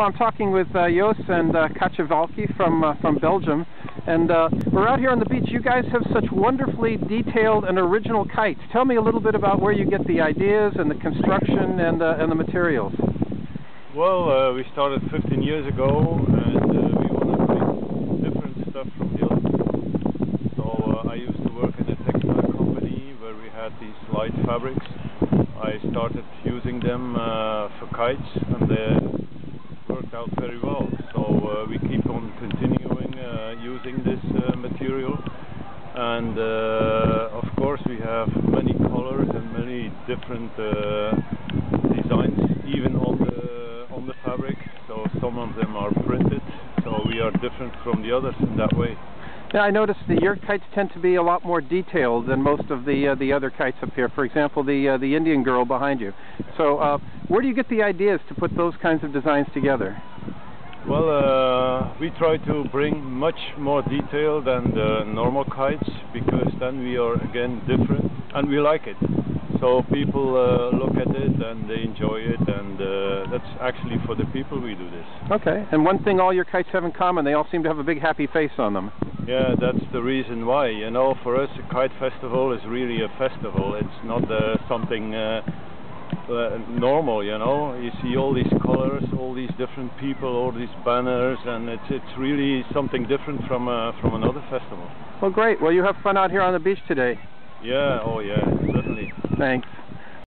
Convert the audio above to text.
Well, I'm talking with Jos and Katja Valke from Belgium, and we're out here on the beach. You guys have such wonderfully detailed and original kites. Tell me a little bit about where you get the ideas and the construction and the materials. Well, we started 15 years ago, and we want to bring different stuff from the other people. So I used to work in a textile company where we had these light fabrics. I started using them for kites, and they worked out very well. So we keep on continuing using this material, and of course we have many colors and many different designs, even on the fabric. So some of them are printed, so we are different from the others in that way. Yeah, I noticed that your kites tend to be a lot more detailed than most of the other kites up here. For example, the Indian girl behind you. So where do you get the ideas to put those kinds of designs together? Well, we try to bring much more detail than the normal kites, because then we are again different and we like it. So people look at it and they enjoy it, and that's actually for the people we do this. Okay, and one thing all your kites have in common, they all seem to have a big happy face on them. Yeah, that's the reason why. You know, for us a kite festival is really a festival. It's not something normal, you know. You see all these colors, all these different people, all these banners, and it's really something different from another festival. Well, great. Well, you have fun out here on the beach today. Yeah, oh yeah, certainly. Thanks.